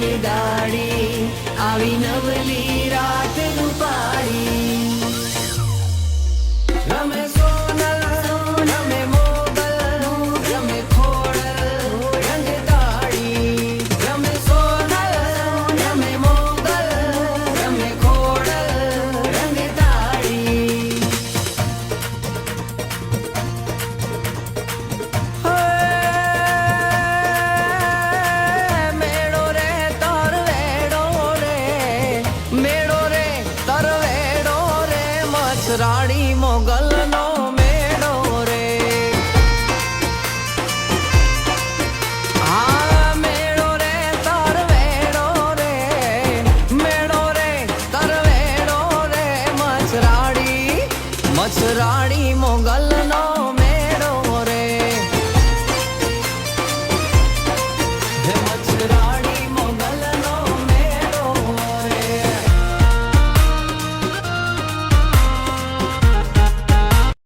દાડી આવી નવલી રાત રૂપાળી રમે સોનલ રમે મોગલ રમે ખોડલ રંગ તાળી રમે સોનલ રમે મોગલ રમે ખોડલ રંગ તાળી મેળો રે તરવેડો રે મેળો રે તરવેડો રે મચ્છરાણી